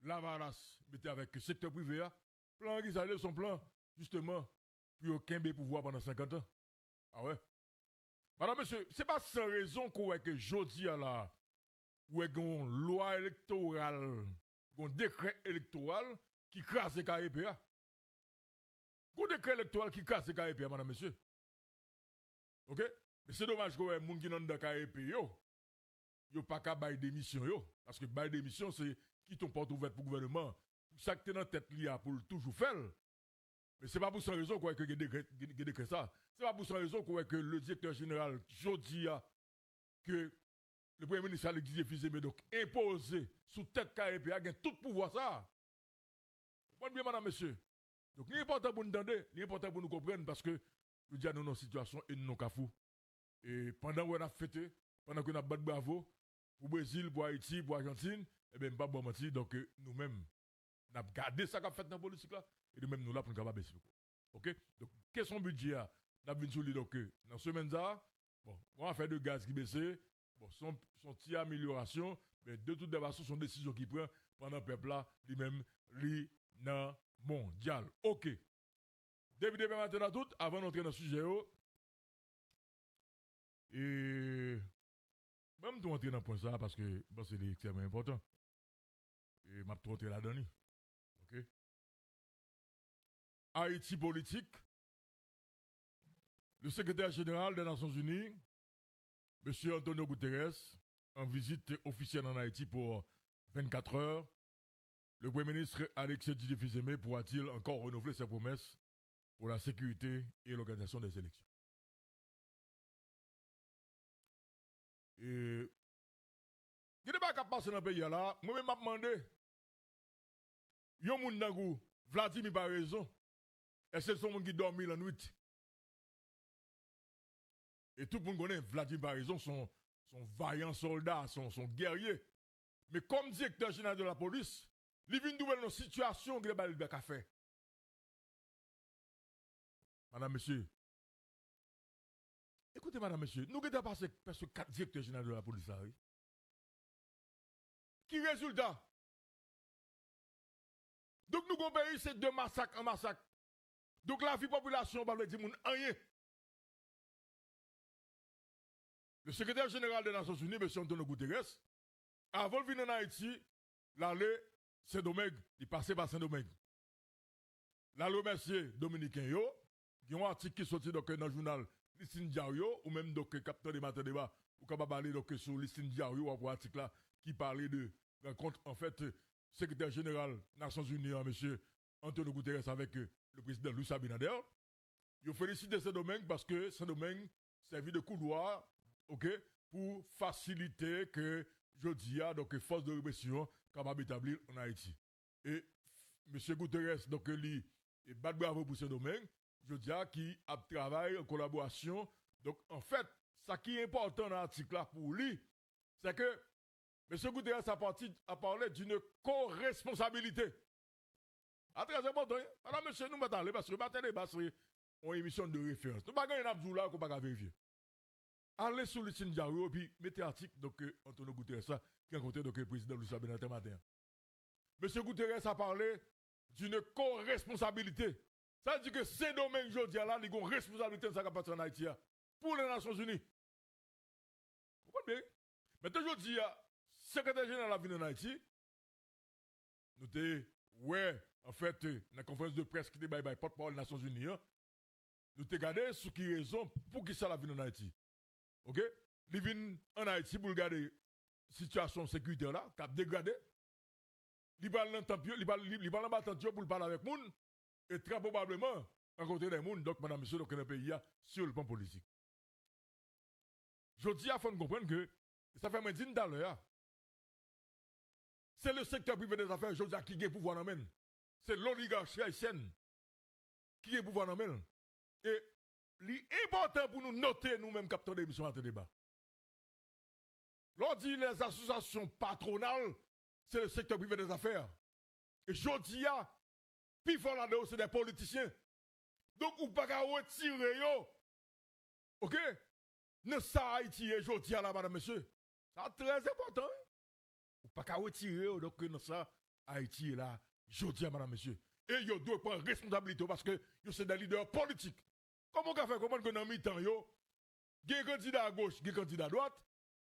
Lavalas, mettez avec le secteur privé, plan qui s'allait son plan, justement, pour aucun pouvoir pendant 50 ans. Ah ouais? Madame, monsieur, c'est pas sans raison qu'on voit que jodi à la, ou une loi électorale, un décret électoral qui crase le KEPA. Un décret électoral qui crase le KEPA, madame, monsieur. Ok? Mais c'est dommage que les gens qui sont dans le KEPA, yo pas qu'à bailler démission, yo. Parce que bailler démission, c'est qui ton porte ouverte pour le gouvernement. Ça que t'es dans la tête liée pour toujours faire. Mais c'est pas pour cette raison qu'on a que décret ça. C'est pas pour cette raison qu'on a que le directeur général jodi a que le premier ministre Alexis Fizeme donc imposé sous tête KEPA a tout pouvoir ça. Bon bien madame monsieur. Donc l'important pour nous entendre, l'important pour nous comprendre parce que nous disons nous dans situation et nous cafou. Et pendant qu'on a fêté, pendant qu'on a battu bravo pour Brésil, pour Haïti, pour Argentine, eh bien pas bon mentir donc nous-mêmes on a gardé ça qu'a fait dans la politique là et nous-mêmes nous là pour nous capable baisser. OK? Donc quel son budget a n'a vinn sur lui donc dans semaine ça bon, on a fait de gaz qui baissé, bon son petite amélioration, mais de toute façon son décision qui prend pendant le peuple là lui-même li nan mondial. OK. Depuis maintenant tout avant d'entrer dans le sujet et même de rentrer dans le point ça parce que bon, c'est extrêmement important. Et m'a trop là-dedans. OK. Haïti politique. Le secrétaire général des Nations Unies, M. Antonio Guterres, en visite officielle en Haïti pour 24 heures. Le Premier ministre Alexis Fizeme pourra-t-il encore renouveler ses promesses pour la sécurité et l'organisation des élections? Et il n'y a pas qu'à passer dans le pays là. Moi-même, je me demandé. Yon moun nangou, Vladimir pas raison. Est-ce que c'est son qui dormi la nuit? Et tout le monde connaît Vladimir pas raison, son vaillant soldat, son guerrier. Mais comme directeur général de la police, il vient de une situation qu'il a fait. Madame, monsieur. Écoutez, madame, monsieur, nous avons passé presque 4 directeurs généraux de la police. Oui. Qui résultat? Donc nous avons payé ces 2 massacres en massacre. Donc la vie population va dire rien. Le secrétaire général des Nations Unies, M. Antonio Guterres, avant de venir en Haïti, l'aller Saint-Domingue, il passait par Saint-Domingue. La remercier Dominicain yo, qui ont un article qui sorti dans le journal Listine Diario, ou même donc capteur des matins débat, ou capable parler donc sur Listine Diario, ou un article là, qui parlait de rencontre, en fait, secrétaire général des Nations Unies, M. Antonio Guterres avec le président Luis Abinader. Je félicite Saint-Domingue parce que Saint-Domingue servi de couloir, ok, pour faciliter que je dis donc force de répression capable d'établir en Haïti. Et M. Guterres, donc lui, et bat bravo pour Saint-Domingue, je dis qui a travaillé en collaboration. Donc en fait, ce qui est important dans l'article là pour lui, c'est que M. Guterres a parlé d'une co-responsabilité. C'est très important. Alors, monsieur, nous m'attendons parce que matin débat c'est une émission de référence. Nous ne pouvons pas gagner là qu'on ne peut pas vérifier. Allez sur le site Diario puis mettez article donc Antonio Guterres qui a rencontré donc le président Luis Abinader matin. Monsieur Guterres a parlé d'une co-responsabilité. Ça veut dire que ces domaines aujourd'hui là, ils ont une responsabilité de ça qui en Haïti pour les Nations Unies. Vous comprenez bien? Maintenant aujourd'hui, secrétaire général de la ville en Haïti, nous avons, ouais, en fait, dans la conférence de presse qui était by porte-parole des Nations Unies, nous avons regardé ce qui est raison pour qui ça la ville en Haïti. Ok? Ils viennent en Haïti pour regarder la situation sécuritaire là, qui a dégradé. Ils parlent en temps pour parler avec les gens. Et très probablement, rencontrer des gens, donc, madame, monsieur, donc, dans le pays, sur le plan politique. Je dis à faut comprendre que, ça fait moins d'une d'heure, c'est le secteur privé des affaires, je dis à qui a le pouvoir dans le c'est l'oligarchie haïtienne qui a le pouvoir dans le et l'important pour nous noter nous-mêmes capteurs d'émission à ce débat. L'on dit les associations patronales, c'est le secteur privé des affaires. Et je dis à puis fort là-dedans, c'est des politiciens. Donc, vous ne pouvez pas retirer, yo. Ok? Ne ça Haïti, je dis à la madame, monsieur. C'est très important. Vous ne pouvez pas retirer, donc, ne ça. Haïti est là, je dis à madame, monsieur. Et yo doit prendre responsabilité parce que yo c'est des leaders politiques. Comment on fait comprendre que dans mi-temps, yo, il y a un candidat à gauche, il y a un candidat à droite,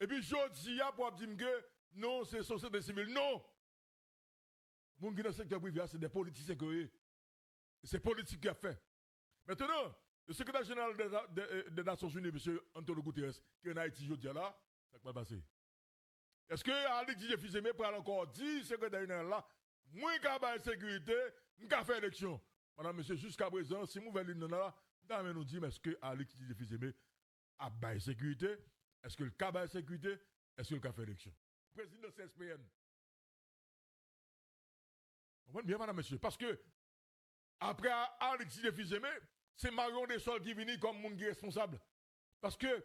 et puis je dis pour dire que non, c'est société civile. Non! Mon qui dans le secteur privé, c'est des politiciens que c'est politique qui a fait. Maintenant, le secrétaire général des Nations Unies, M. Antonio Guterres, qui est en Haïti, je dis là, ça va passer. Est-ce que Alex Didier Fils-Aimé peut encore dire, secrétaire général là, moins qu'à la sécurité, nous avons fait élection. Madame, monsieur, jusqu'à présent, si nous voulons là, nous dire, est-ce que Alex Didier Fils-Aimé a la sécurité? Est-ce que le cas la sécurité? Est-ce que le cas fait élection? Président de CSPN. Vous comprenez bien, madame, monsieur? Parce que, après Alex Didier Fils-Aimé, c'est Marion Dessols qui vient comme monde qui est responsable. Parce que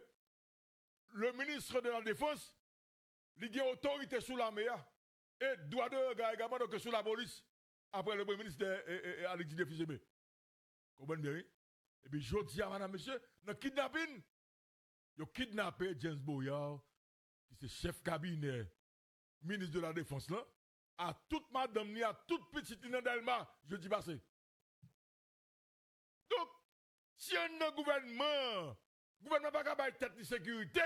le ministre de la Défense, il a autorité sous l'armée et droit de regard également donc sous la police. Après le premier ministre Alex Didier Fils-Aimé. Vous comprenez bien? Et puis je dis à madame, monsieur, dans le kidnapping, ils ont kidnappé James Boyard, qui est chef cabinet, ministre de la Défense, là, à toute madame, ni à toute petite Nina Delma, je dis passé. Donc, si un gouvernement n'a pas capable de tête de sécurité,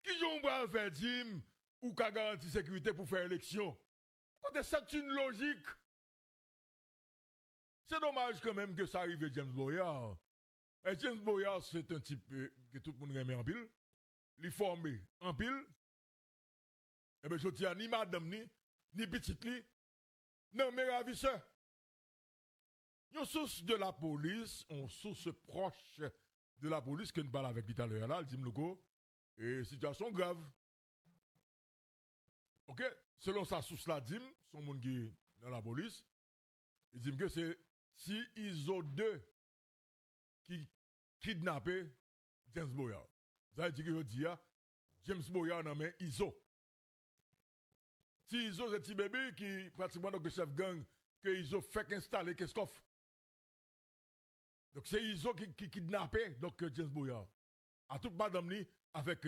qui ont pas faire dim ou qu'a garanti sécurité pour faire élection? C'est une logique. C'est dommage quand même que ça arrive à James Boyard. Et James Boyard, c'est un type que tout le monde aime en pile. Il est formé en pile. Et bien, je dis ni madame, ni petite, non, mais ravisseur. Une source de la police, une source proche de la police, que nous parlons avec lui tout à l'heure, là, il dit, et situation grave. Ok? Selon sa source là, dit, son monde qui est dans la police, il dit que c'est si ISO 2 qui kidnappé James Boyard. Ça veut dire que je dis, James Boyard n'a mais ISO. Si ISO c'est un petit bébé qui pratiquement donc le chef gang que ISO fait installer qu'est-ce qu'on fait. Donc c'est ISO qui kidnappé donc James Boyard. À toute madame ni avec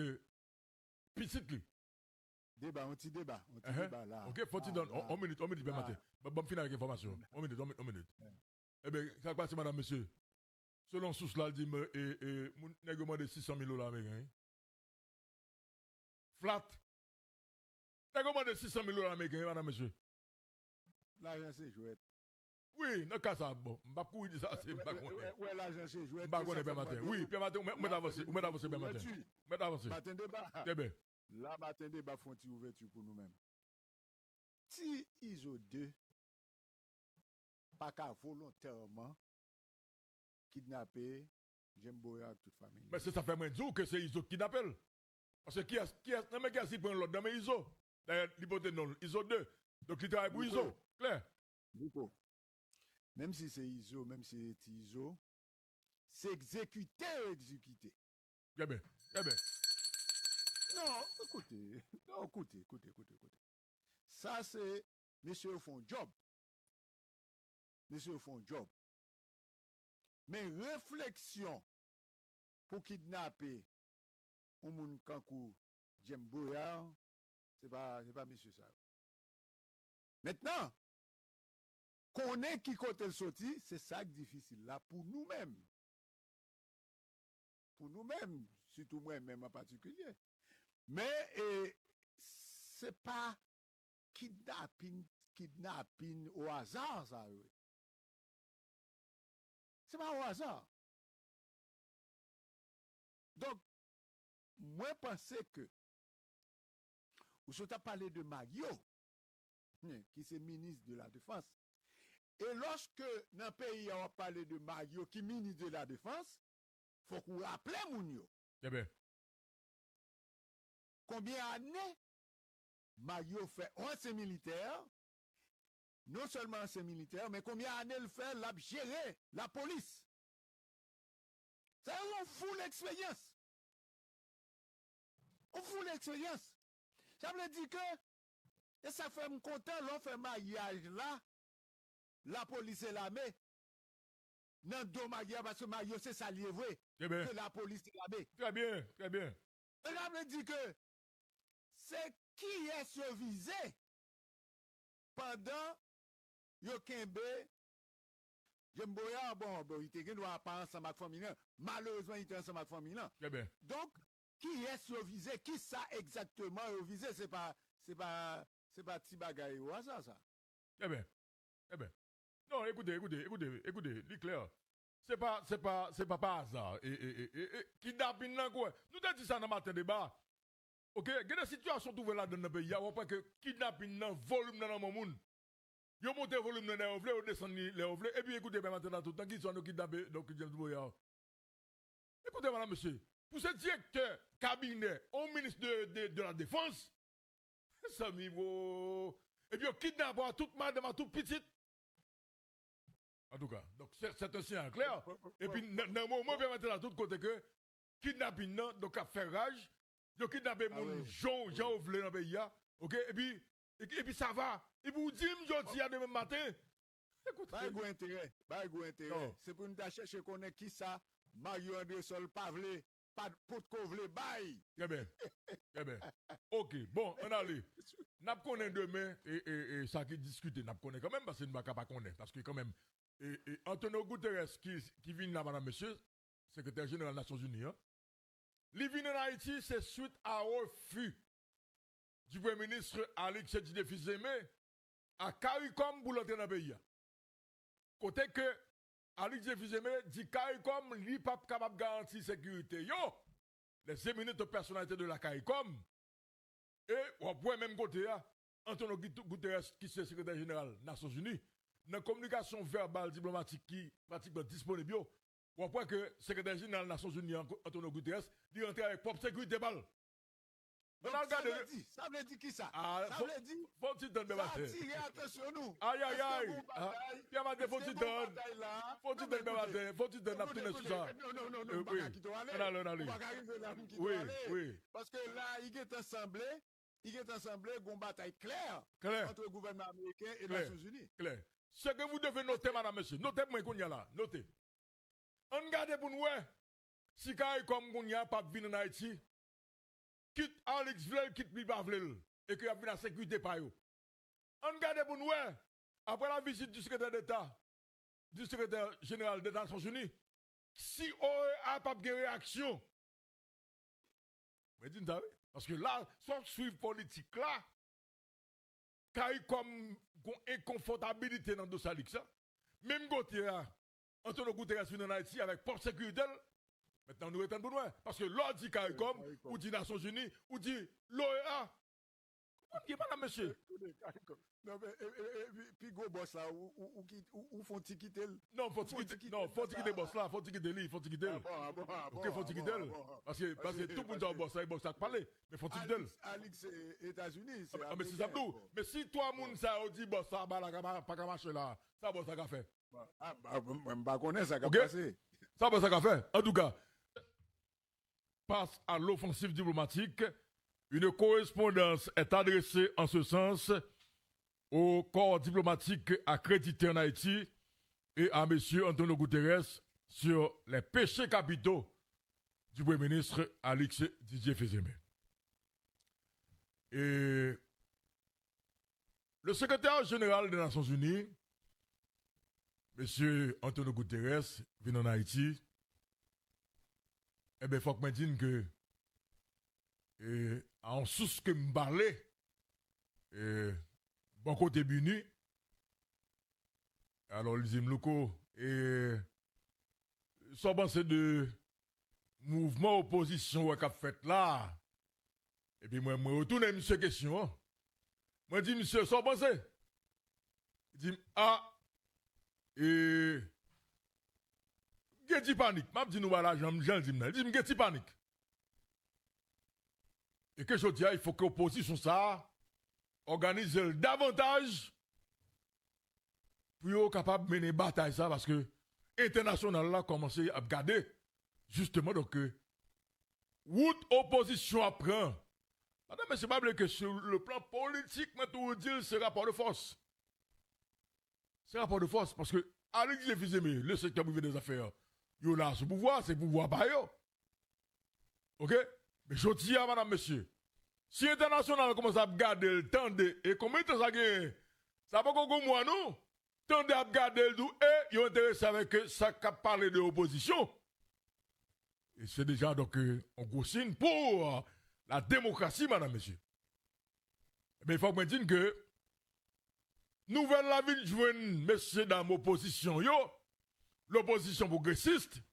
petite li. Débat, on petit débat là. OK, faut dire on minute bien matin. Bon finir avec information. On minute. Eh bien, ça passe madame monsieur. Selon source là, il dit mon nègre de 600 000 $ américains. Flat. Nègre de 600 000 $ américains madame monsieur. L'argent c'est jouet. Oui, dans le cas ça bon, m'pa courir dire ça c'est pas connaître. Ouais, l'argent c'est jouet. M'pa connaître bien matin. Oui, bien matin, on met avancer bien matin. Met avancer. Matin débat. Très bien. Là matin débat font une ouverture pour nous-mêmes. Si ISO 2 pas qu'à volontairement kidnapper James Boyard toute famille. Mais c'est ça fait moins dire que c'est ISO qui kidnappe. Parce que qui est non mais qui a prendre l'autre dans mes ISO. D'ailleurs, l'hypothèse non, ISO 2. Donc il travaille pour ISO. Clair. Beaucoup. Même si c'est ISO, même si c'est ISO, c'est exécuté. Très bien. Non, écoutez. Ça, c'est monsieur font job. Mais réflexion pour kidnapper un moun kankou James Boyard, c'est pas monsieur ça. Maintenant, qu'on est qui côté le sorti, c'est ça qui est difficile là pour nous-mêmes. Surtout moi-même en particulier. Mais c'est pas kidnapping au hasard, ça. C'est pas au hasard. Donc, moi, je pense que, vous avez parlé de Mario, qui est ministre de la Défense, et lorsque dans le pays, on a parlé de Mario, qui est ministre de la Défense, il faut qu'on rappelle Mounio. Très bien. Combien d'années Mario fait ancien militaire, non seulement ancien militaire, mais combien d'années il fait la gérer la police. C'est une full expérience. Ça veut dire que, et ça fait me content, l'on fait mariage là, la police et l'armée, non deux mariages parce que Mario c'est ça livré, que la police et l'armée. Très bien. Et ça veut dire que, c'est qui est ce visé pendant yo kembe Jemboya, bon, il était doit pas ensemble avec famille. Malheureusement, il était ensemble avec famille. Très bien. Donc, qui est ce visé? Qui ça exactement au visé? C'est pas petit bagaille ou ça. Très bien. Très bien. Non, écoutez, dis clair. C'est pas par hasard. Kidnapping nan quoi. Nous t'ai dit ça dans matin débat. OK, il y a des situations trouvées là dans le pays, on pas que kidnapping nan volume dans mon monde. Yo monte volume dans les ovlés, on descend les ovlés et puis écoutez ben maintenant tout le temps qui sont nous kidnappés donc James Boya. Écoutez madame monsieur, pour ce directeur cabinet au ministre de la défense, ça mi vaut et puis on kidnappe à toute madame à toute petite. En tout cas, donc c'est un signal clair. Et puis, dans le moment, on maintenant à tout côté que kidnapping, donc à faire rage, donc kidnapper mon Jean Ovlé dans le pays, ok? Et puis ça va. Et puis vous dites, je dis à demain matin. Écoute, pas de intérêt. C'est pour nous chercher qu'on est qui ça, Mario André Sol, Pavlé, pas de pot kovlé, bye. Très bien. Très bien. Ok, bon, on allait. N'a pas connaît demain et ça qui discute, n'a pas connaît quand même parce que nous ne pas connaître. Parce que quand même. Et Antonio Guterres, qui vient là, madame, monsieur, secrétaire général des Nations Unies, hein, il vient en Haïti, c'est suite à refus du Premier ministre Alex Tchedjidé-Fils-Aimé à CARICOM pour l'entrer dans le pays. Côté que Alex Tchedjidé-Fils-Aimé dit CARICOM n'est pas capable de garantir la sécurité. Yo, les éminentes personnalités de la CARICOM, et on peut même côté, Antonio Guterres, qui est secrétaire général des Nations Unies, dans la communication verbale diplomatique qui est pratiquement disponible, on voit que le secrétaire général des Nations Unies, Antonio Guterres, il rentre avec propre sécurité balle. Ça veut dire qui ça? Ça veut dire. Faut-il donner ma tête? Attention nous. Aïe. Pierre Maté, faut-il donner? Faut-il donner ma tête? Faut-il donner ma tête sur ça? Non. Oui. Parce que là, il est assemblé, une bataille claire entre le gouvernement américain et les Nations Unies. Claire. Ce que vous devez noter, madame, monsieur, notez-moi qu'on y a là, notez. On regarde pour nous, si comme qu'on y a pas de en Haïti, quitte Alex Vlel, quitte Biba Vlel, et qu'il y a la sécurité par eux. On regarde pour nous, après la visite du secrétaire d'État, du secrétaire général des Nations Unies, si OEA n'a pas de réaction, mais dis-nous, parce que là, sans suivre politique là, comme inconfortabilité dans le dossier, même côté, Antonio Guterres vient en Haïti avec porte sécurité. Maintenant, nous restons loin. Parce que l'ordre dit CARICOM, ou dit Nations Unies, ou dit l'OEA. Comment dit, madame, monsieur? Non, mais, puis go boss là, où font-ils quitter? Non, faut-ils quitter boss là, faut-ils quitter lui, faut-ils quitter. Ok, faut-ils quitter. Parce que tout le monde dit boss là, il bosse à parler, mais faut-ils quitter. Alix, États-Unis. Mais c'est ça, mais si toi, moun, ça, dit boss ça, bah, là, pas qu'à marcher là, ça, boss ça qu'a fait. Bah, connaît ça qu'a passé. Ça, boss ça qu'a fait. En tout cas, passe à l'offensive diplomatique. Une correspondance est adressée en ce sens au corps diplomatique accrédité en Haïti et à M. Antonio Guterres sur les péchés capitaux du Premier ministre Alex Tchedjidé-Fils-Aimé. Et le secrétaire général des Nations Unies, M. Antonio Guterres, vient en Haïti. Eh bien, il faut que je dise que, en sous que me parlait, bon côté Buni, alors les locaux, et sans penser de mouvement opposition qu'a fait là, et puis moi retourne monsieur question, moi dis monsieur, sans penser, il dit, Geti panique. M'a dit nous voilà, j'en dis il dit Geti panique. Et que je dis, il faut que l'opposition ça organise davantage pour être capable de mener bataille ça parce que international là commencé à garder justement donc route opposition apprend. Madame, mais c'est pas que sur le plan politique, maintenant dire c'est rapport de force. C'est rapport de force parce que Alex Tchedjidé-Fils-Aimé, le secteur privé des affaires, yo là ce pouvoir, c'est pouvoir par yo. OK? Mais je dis à madame, monsieur, si l'international commence à garder le temps de, et combien de temps Ça va pas qu'on moi non. Tant de regarder le tout et ils intéressé avec ça qu'a parlé de l'opposition. Et c'est déjà donc un gros signe pour la démocratie, madame, monsieur. Mais il faut que je dise que nouvelle la ville joigne messieurs dans l'opposition, l'opposition progressiste.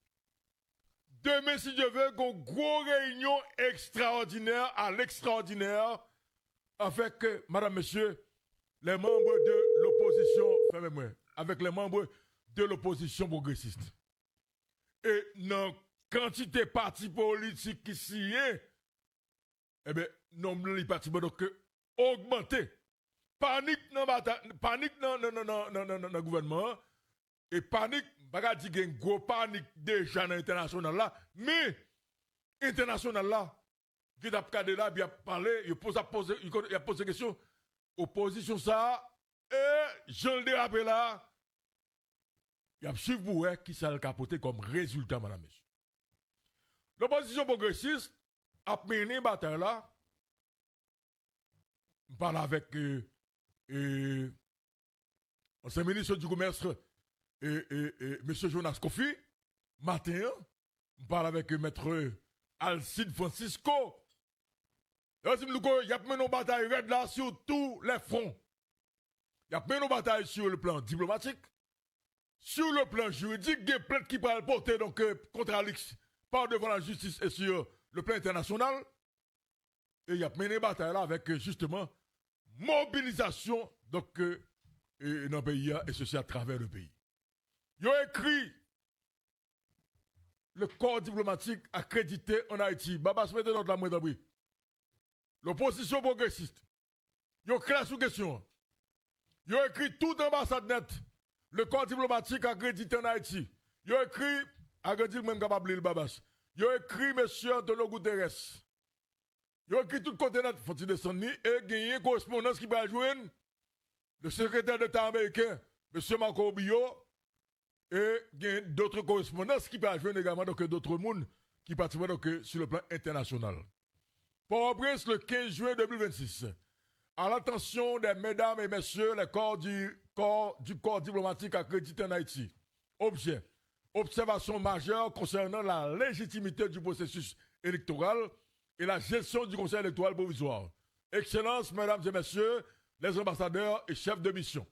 Demain, si je veux, une grosse réunion extraordinaire à l'extraordinaire avec, madame, monsieur, les membres de l'opposition, fermez-moi, avec les membres de l'opposition progressiste. Et dans quantité de partis politiques qui s'y est, eh bien, nombre de partis donc augmenté. Panique dans le gouvernement et panique, pas dire qu'il y a une grosse panique déjà dans l'international là, mais international là, qui a regardé là, il a parlé, il a posé question, opposition ça, et je le dérapé là, il a suivi pour qui ça a capoté comme résultat, madame, monsieur. L'opposition progressiste a mené une bataille là. Je parle avec l'ancien ministre du Commerce, M. Jonas Kofi, matin. Je parle avec maître Alcide Francisco. Il y a mené une bataille là sur tous les fronts. Il y a mené une bataille sur le plan diplomatique, sur le plan juridique, il y a des plaintes qui peuvent porter donc, contre Alix par devant la justice et sur le plan international. Et il y a mené une bataille là avec justement mobilisation donc, dans le pays et ceci à travers le pays. Ils ont écrit le corps diplomatique accrédité en Haïti. Baba se mette dans la moindre abri. L'opposition progressiste. Ils ont créé sous question. Ils ont écrit tout ambassade net. Le corps diplomatique accrédité en Haïti. Ils ont écrit, accrédité même capable le Babas. Ils ont écrit monsieur Antonio Guterres. Ils ont écrit tout côté net, faut-il descendre, et gagner une correspondance qui va joindre le secrétaire d'État américain, M. Marco Rubio, et gagner d'autres correspondances qui va joindre également d'autres mondes qui participent sur le plan international. Port-au-Prince, le 15 juin 2026, à l'attention des mesdames et messieurs, les corps du corps diplomatique accrédité en Haïti. Objet, observation majeure concernant la légitimité du processus électoral et la gestion du conseil électoral provisoire. Excellences, mesdames et messieurs, les ambassadeurs et chefs de mission.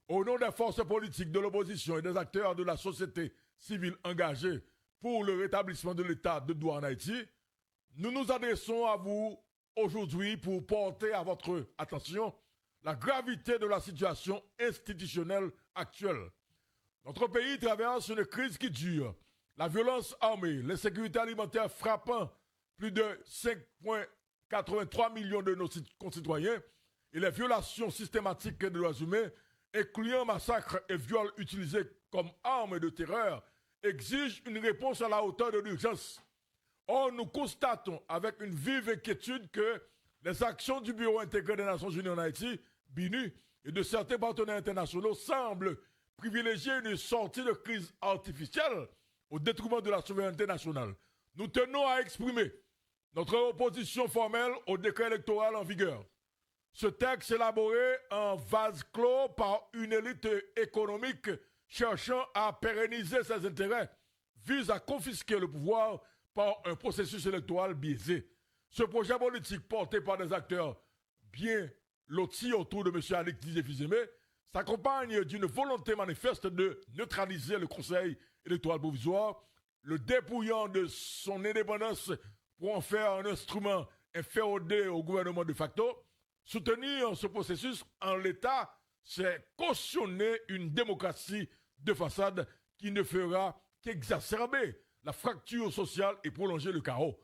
Au nom des forces politiques de l'opposition et des acteurs de la société civile engagés pour le rétablissement de l'état de droit en Haïti, nous nous adressons à vous aujourd'hui pour porter à votre attention la gravité de la situation institutionnelle actuelle. Notre pays traverse une crise qui dure. La violence armée, l'insécurité alimentaire frappant plus de 5,83 millions de nos concitoyens et les violations systématiques des droits humains, incluant massacres et viols utilisés comme armes de terreur, exigent une réponse à la hauteur de l'urgence. Or, nous constatons avec une vive inquiétude que les actions du Bureau intégré des Nations Unies en Haïti, BINU, et de certains partenaires internationaux semblent privilégier une sortie de crise artificielle au détriment de la souveraineté nationale. Nous tenons à exprimer notre opposition formelle au décret électoral en vigueur. Ce texte élaboré en vase clos par une élite économique cherchant à pérenniser ses intérêts vise à confisquer le pouvoir par un processus électoral biaisé. Ce projet politique porté par des acteurs bien lotis autour de M. Alix Didier-Fils-Aimé s'accompagne d'une volonté manifeste de neutraliser le Conseil électoral provisoire, le dépouillant de son indépendance pour en faire un instrument inféodé au gouvernement de facto. Soutenir ce processus en l'état, c'est cautionner une démocratie de façade qui ne fera qu'exacerber la fracture sociale et prolonger le chaos.